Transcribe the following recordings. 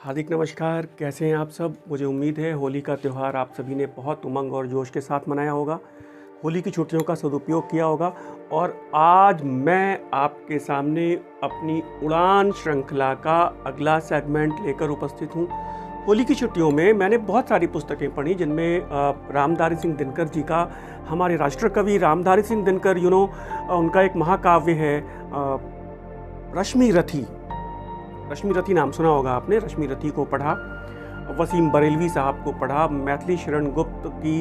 हार्दिक नमस्कार। कैसे हैं आप सब। मुझे उम्मीद है होली का त्यौहार आप सभी ने बहुत उमंग और जोश के साथ मनाया होगा, होली की छुट्टियों का सदुपयोग किया होगा। और आज मैं आपके सामने अपनी उड़ान श्रृंखला का अगला सेगमेंट लेकर उपस्थित हूँ। होली की छुट्टियों में मैंने बहुत सारी पुस्तकें पढ़ी, जिनमें रामधारी सिंह दिनकर जी का, हमारे राष्ट्रकवि रामधारी सिंह दिनकर उनका एक महाकाव्य है रश्मि रथी नाम सुना होगा आपने। रश्मि रथी को पढ़ा, वसीम बरेलवी साहब को पढ़ा, मैथिली शरण गुप्त की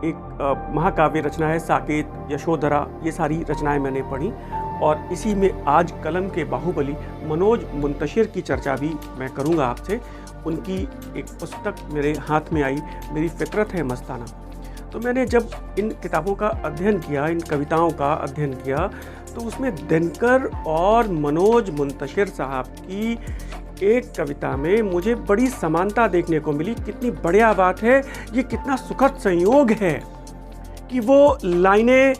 एक महाकाव्य रचना है साकेत, यशोधरा, ये सारी रचनाएं मैंने पढ़ी। और इसी में आज कलम के बाहुबली मनोज मुंतशिर की चर्चा भी मैं करूंगा आपसे। उनकी एक पुस्तक मेरे हाथ में आई, मेरी फितरत है मस्ताना। तो मैंने जब इन किताबों का अध्ययन किया, इन कविताओं का अध्ययन किया, तो उसमें दिनकर और मनोज मुंतशिर साहब की एक कविता में मुझे बड़ी समानता देखने को मिली। कितनी बढ़िया बात है, ये कितना सुखद संयोग है कि वो लाइनें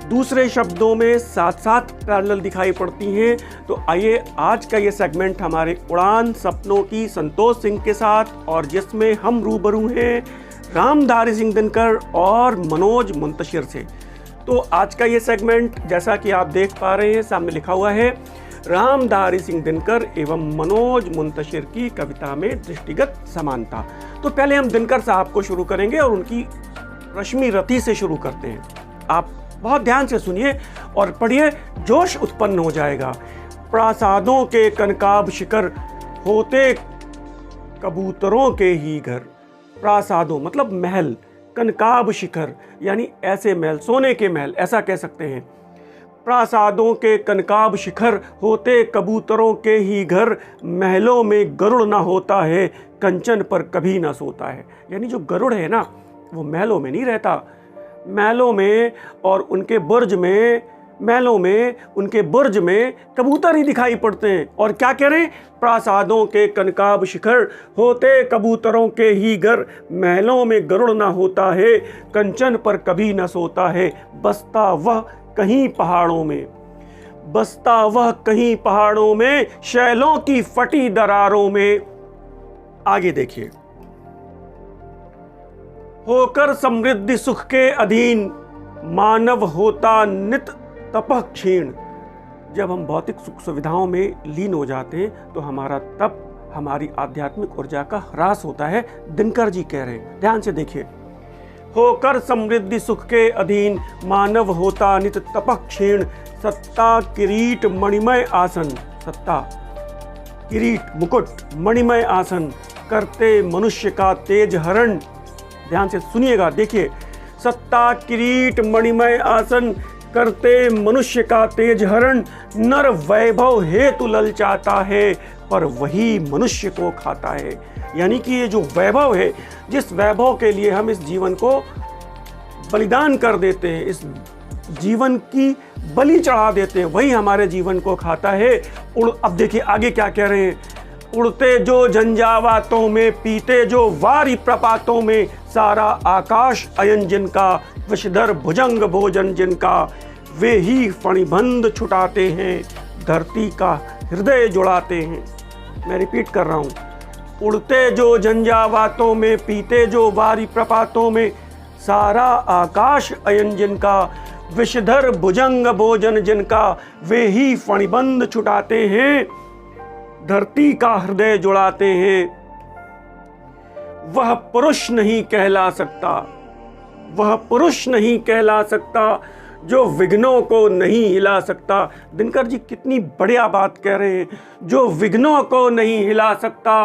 दूसरे शब्दों में साथ साथ पैरेलल दिखाई पड़ती हैं। तो आइए आज का ये सेगमेंट हमारे उड़ान सपनों की संतोष सिंह के साथ, और जिसमें हम रूबरू हैं रामधारी सिंह दिनकर और मनोज मुंतशिर से। तो आज का ये सेगमेंट, जैसा कि आप देख पा रहे हैं, सामने लिखा हुआ है रामधारी सिंह दिनकर एवं मनोज मुंतशिर की कविता में दृष्टिगत समानता। तो पहले हम दिनकर साहब को शुरू करेंगे और उनकी रश्मि रथी से शुरू करते हैं। आप बहुत ध्यान से सुनिए और पढ़िए, जोश उत्पन्न हो जाएगा। प्रासादों के कनकाब शिखर होते कबूतरों के ही घर। प्रासादों मतलब महल, कनकाब शिखर यानी ऐसे महल, सोने के महल ऐसा कह सकते हैं। प्रासादों के कनकाब शिखर होते कबूतरों के ही घर, महलों में गरुड़ ना होता है, कंचन पर कभी ना सोता है। यानी जो गरुड़ है ना, वो महलों में नहीं रहता, महलों में और उनके बुर्ज में, महलों में उनके बुर्ज में कबूतर ही दिखाई पड़ते हैं। और क्या कह रहे हैं, प्रासादों के कनकाब शिखर होते कबूतरों के ही घर, महलों में गरुड़ ना होता है, कंचन पर कभी न सोता है, बसता वह कहीं पहाड़ों में, बसता वह कहीं पहाड़ों में, शैलों की फटी दरारों में। आगे देखिए, होकर समृद्धि सुख के अधीन, मानव होता नित तपः क्षीण। जब हम भौतिक सुख सुविधाओं में लीन हो जाते हैं तो हमारा तप, हमारी आध्यात्मिक ऊर्जा का ह्रास होता है, दिनकर जी कह रहे हैं। ध्यान से देखिए, होकर समृद्धि सुख के अधीन, मानव होता नित तपः क्षीण, सत्ता किरीट मणिमय आसन, सत्ता किरीट मुकुट मणिमय आसन, करते मनुष्य का तेज हरण। ध्यान से सुनिएगा, देखिए, सत्ता किरीट मणिमय आसन, करते मनुष्य का तेज हरण, नर वैभव हेतु ललचाता है, पर वही मनुष्य को खाता है। यानी कि ये जो वैभव है, जिस वैभव के लिए हम इस जीवन को बलिदान कर देते हैं, इस जीवन की बलि चढ़ा देते हैं, वही हमारे जीवन को खाता है। अब देखिए आगे क्या कह रहे हैं, उड़ते जो झंझावातों में, पीते जो वारी प्रपातों में, सारा आकाश अयन जिनका, विषधर भुजंग भोजन जिनका, वे ही फणिबंध छुटाते हैं, धरती का हृदय जुड़ाते हैं। मैं रिपीट कर रहा हूँ, उड़ते जो झंझावातों में, पीते जो वारी प्रपातों में, सारा आकाश अयन जिनका, विषधर भुजंग भोजन जिनका, वे ही फणिबंध छुटाते हैं, धरती का हृदय जुड़ाते हैं। वह पुरुष नहीं कहला सकता, वह पुरुष नहीं कहला सकता, जो विघ्नों को नहीं हिला सकता। दिनकर जी कितनी बढ़िया बात कह रहे हैं, जो विघ्नों को नहीं हिला सकता,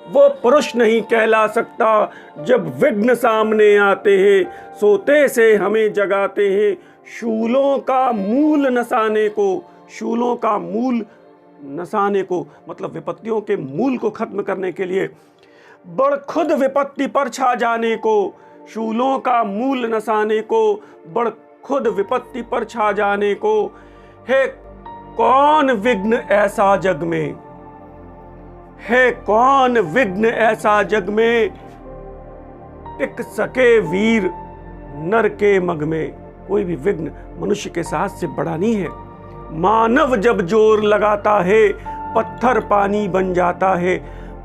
वो पुरुष नहीं कहला सकता। जब विघ्न सामने आते हैं, सोते से हमें जगाते हैं, शूलों का मूल नसाने को, शूलों का मूल नसाने को मतलब विपत्तियों के मूल को खत्म करने के लिए, बड़ खुद विपत्ति पर छा जाने को, शूलों का मूल नसाने को, बड़ खुद विपत्ति पर छा जाने को, है कौन विघ्न ऐसा जग में, है कौन विघ्न ऐसा जग में, टिक सके वीर नर के मग में। कोई भी विघ्न मनुष्य के साहस से बड़ा नहीं है। मानव जब जोर लगाता है, पत्थर पानी बन जाता है,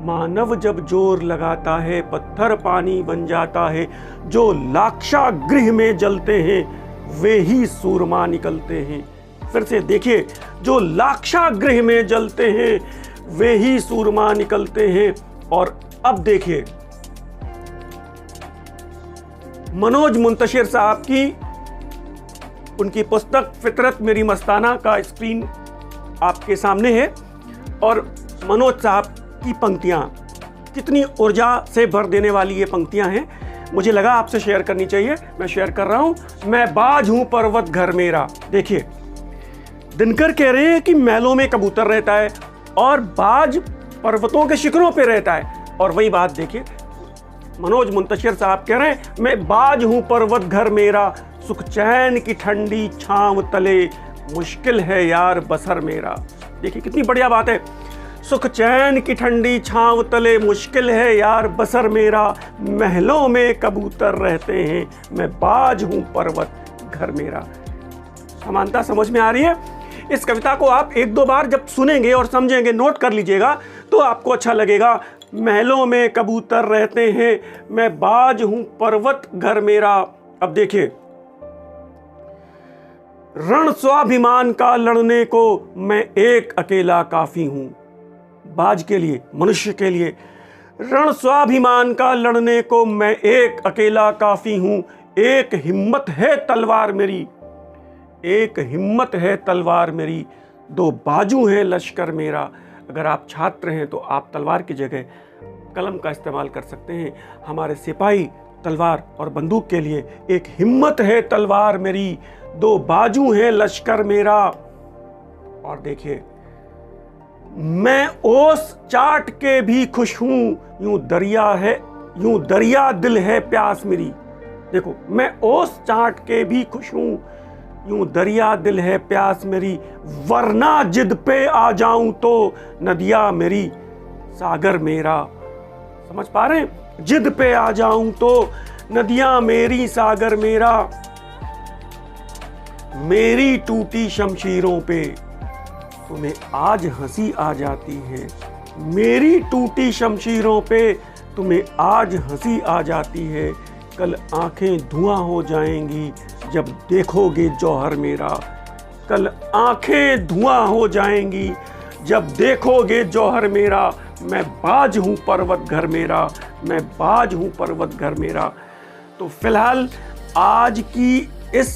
मानव जब जोर लगाता है पत्थर पानी बन जाता है, जो लाक्षागृह में जलते हैं वे ही सूरमा निकलते हैं। फिर से देखिए, जो लाक्षागृह में जलते हैं वे ही सूरमा निकलते हैं। और अब देखिए मनोज मुंतशिर साहब की उनकी पुस्तक फितरत मेरी मस्ताना का स्क्रीन आपके सामने है, और मनोज साहब की पंक्तियां कितनी ऊर्जा से भर देने वाली ये पंक्तियां हैं, मुझे लगा आपसे शेयर करनी चाहिए, मैं शेयर कर रहा हूं। मैं बाज हूं पर्वत घर मेरा। देखिए, दिनकर कह रहे हैं कि महलों में कबूतर रहता है और बाज पर्वतों के शिखरों पे रहता है, और वही बात देखिए मनोज मुंतशिर साहब कह रहे हैं, मैं बाज हूं पर्वत घर मेरा, सुख चैन की ठंडी छांव तले, मुश्किल है यार बसर मेरा। देखिए कितनी बढ़िया बात है, सुख चैन की ठंडी छांव तले, मुश्किल है यार बसर मेरा, महलों में कबूतर रहते हैं, मैं बाज हूं पर्वत घर मेरा। समानता समझ में आ रही है? इस कविता को आप एक दो बार जब सुनेंगे और समझेंगे, नोट कर लीजिएगा, तो आपको अच्छा लगेगा। महलों में कबूतर रहते हैं, मैं बाज हूं पर्वत घर मेरा। अब देखिए, रण स्वाभिमान का लड़ने को मैं एक अकेला काफी हूं। बाज के लिए, मनुष्य के लिए, रण स्वाभिमान का लड़ने को मैं एक अकेला काफी हूं। एक हिम्मत है तलवार मेरी, एक हिम्मत है तलवार मेरी, दो बाजू है लश्कर मेरा। अगर आप छात्र हैं तो आप तलवार की जगह कलम का इस्तेमाल कर सकते हैं। हमारे सिपाही तलवार और बंदूक के लिए एक हिम्मत है तलवार मेरी, दो बाजू है लश्कर मेरा। और देखिए, मैं ओस चाट के भी खुश हूं, यूं दरिया दिल है प्यास मेरी। देखो, मैं ओस चाट के भी खुश हूं, यूं दरिया दिल है प्यास मेरी, वरना जिद पे आ जाऊं तो नदिया मेरी सागर मेरा। समझ पा रहे हैं? जिद पे आ जाऊं तो नदियां मेरी सागर मेरा। मेरी टूटी शमशीरों पे तुम्हें आज हंसी आ जाती है, मेरी टूटी शमशीरों पे तुम्हें आज हंसी आ जाती है, कल आंखें धुआं हो जाएंगी जब देखोगे जौहर मेरा। कल आंखें धुआं हो जाएंगी जब देखोगे जौहर मेरा, मैं बाज हूं पर्वत घर मेरा, मैं बाज हूं पर्वत घर मेरा। तो फिलहाल आज की इस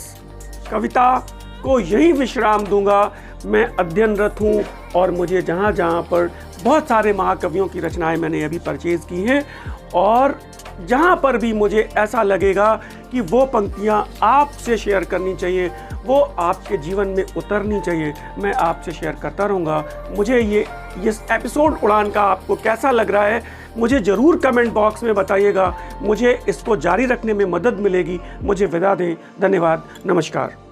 कविता को यही विश्राम दूंगा। मैं अध्ययनरत हूँ और मुझे जहाँ जहाँ पर बहुत सारे महाकवियों की रचनाएं मैंने अभी परचेज़ की हैं, और जहाँ पर भी मुझे ऐसा लगेगा कि वो पंक्तियाँ आपसे शेयर करनी चाहिए, वो आपके जीवन में उतरनी चाहिए, मैं आपसे शेयर करता रहूँगा। मुझे ये एपिसोड उड़ान का आपको कैसा लग रहा है, मुझे ज़रूर कमेंट बॉक्स में बताइएगा। मुझे इसको जारी रखने में मदद मिलेगी। मुझे विदा दें। धन्यवाद। नमस्कार।